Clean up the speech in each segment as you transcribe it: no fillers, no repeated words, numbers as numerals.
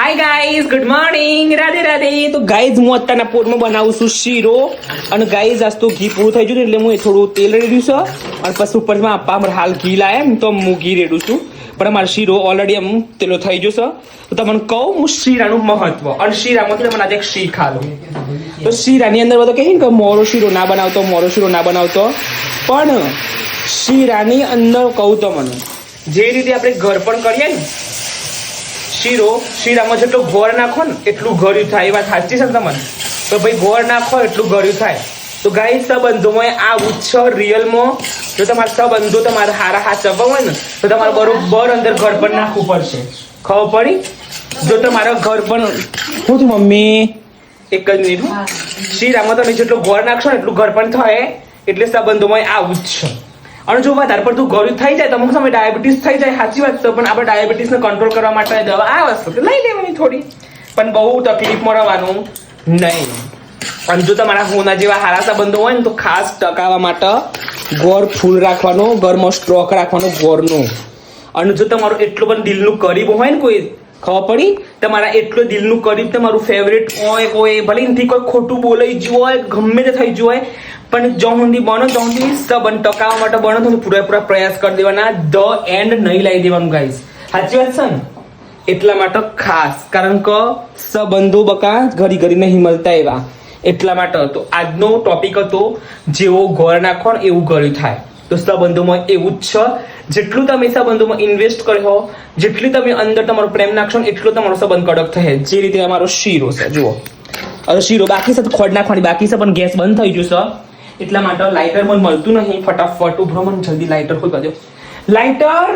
હાય guys, good morning, Radhe Radhe. તો guys હું અત્યારના પોરમાં બનાવું છું શીરો. અને ગાઈઝ આજ તો ઘી પૂરું થઈ ગયું એટલે હું થોડું તેલ રેડ્યું છે. અને પછી ઉપરમાં આપવા અમારે હાલ ઘી લાયા ને તો હું ઘી રેડું છું. પણ અમારો શીરો ઓલરેડી એમ તેલો થઈ ગયો છે. તો તમને કહું હું શીરાનું મહત્વ અને શીરામાંથી તમને આજે એક શીખ ખાલો. તો શીરાની અંદર બધો કહે કે મોરો શીરો ના બનાવતો, મોરો શીરો ના બનાવતો. પણ શીરાની અંદર કહું તો મને જે રીતે આપણે ઘર પણ કરીએ ને શીરામાં જેટલું ગોળ નાખો ને એટલું ગળ્યું થાય. એ વાત સાચી છે ને તમને? તો ભાઈ ગોળ નાખો એટલું ગળ્યું થાય. તો ગાઈ સંબંધોમાં આ ઉચ્છ રિયલમાં જો તમારા સંબંધો તમારે હારા હાચવવા હોય ને તો તમારે બરોબર અંદર ઘર પણ નાખવું પડશે. ખબર પડી? જો તમારા ઘર પણ શું થયું મમ્મી? એક જ મિનિટ. શીરામાં તમે જેટલું ગોળ નાખશો ને એટલું ઘર પણ થાય. એટલે સંબંધોમાં આ ઉચ્છ. અને જો વધારે પડતું ગળ્યું થઈ જાય તો અમુક સમય ડાયાબિટીસ થઈ જાય. સાચી વાત છે. પણ આપણે ડાયાબિટીસને કંટ્રોલ કરવા માટે દવા આ વસ્તુ લઈ લેવાની થોડી, પણ બહુ તકલીફમાં રહેવાનું નહીં. અને જો તમારા હોના જેવા હારા સંબંધો હોય ને તો ખાસ ટકાવવા માટે ગોળ ફૂલ રાખવાનો, ઘરમાં સ્ટોક રાખવાનો ગોળનો. અને જો તમારું એટલું પણ દિલનું કરીબ હોય ને કોઈ, ખબર પડી? તમારા એટલું દિલનું કરીબ તમારું ફેવરેટ હોય, કોઈ ભલે એનાથી કોઈ ખોટું બોલાઈ ગયું હોય, ગમે તે થઈ ગયું હોય, પણ જ્યાં સુધી બનો ત્યાં સુધી સંબંધ ટકાવવા માટે બનો તો પૂરેપૂરા પ્રયાસ કરી દેવાના. ધ એન્ડ નહીં લાવી દેવાનું ગાઈસ. સાચી વાત છે ને? એટલા માટે ખાસ, કારણ કે સંબંધો બકા ઘડી ઘડી નહીં મળતા એવા. એટલા માટે હતો આજનો ટોપિક હતો જેવો ગોળ નાખો ને એવું ગળ્યું થાય. તો સંબંધોમાં એવું જ છે. જેટલું તમે સંબંધોમાં ઇન્વેસ્ટ કર્યો, જેટલી તમે અંદર તમારો પ્રેમ નાખશો ને એટલો તમારો સંબંધ કડક થશે. જે રીતે અમારો શીરો છે જુઓ. હવે શીરો બાકી છે તો ખોડ નાખવાની બાકી છે, પણ ગેસ બંધ થઈ ગયું છે. એટલા માટે લાઇટર મને મળતું નહીં. ફટાફટ ઉભરો, મને જલ્દી લાઇટર ખોલવા દો. Lighter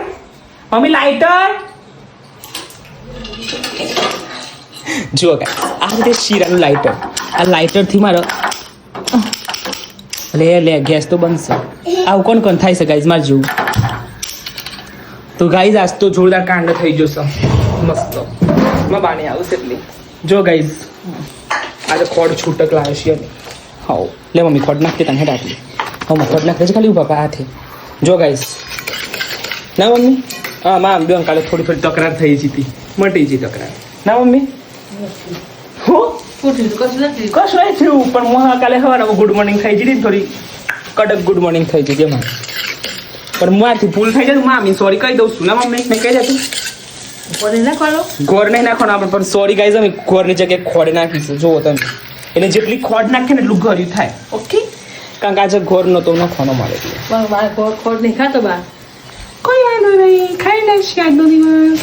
mummy, lighter. જુઓ કે આ રીતે શીરાનું લાઇટર. આ લાઇટર થી મારો લે ગેસ તો બનશે. આવું કોણ થાય છે ગાઈઝ માર જેવું? તો ગાઈઝ આજ તો જોરદાર કાંડ થઈ જશે. મસ્ત માં બાણી આવશે એટલી. જો ગાઈઝ આજે ખોડ છૂટક લાવે છે. હા લે મમ્મી ખોડ નાખતી તને હેઠ. હા ખોડ નાખે છે ખાલી ઉભા હાથે. જો ગાઈઝ ના મમ્મી? હા માં બેન કાલે થોડી તકરાર થઈ જતી, મટી જઈ તકરાર. ના મમ્મી? કશું થયું પણ હું કાલે સવારે ગુડ મોર્નિંગ થઈ જતી થોડી કડક ગુડ મોર્નિંગ થઈ જતી એમાં. પણ મારથી ભૂલ થઈ જાય મામી સોરી કહી દઉં છું. ના મમ્મી મેં કહી જતું ગોળ નહીં નાખવાનો આપણે, પણ સોરી ગાઈઝ અમે ગોળની જગ્યાએ ખોડ નાખીશું. જુઓ તમે, એટલે જેટલી ખોડ નાખે ને એટલું ગળ્યું થાય. ઓકે? કારણ કે આજે ગોળ નતો નાખવાનો મારે. ખોડ નહીં ખાતો બા. કોઈ વાંધો નહીં, ખાઈ લઈશ આજનો દિવસ.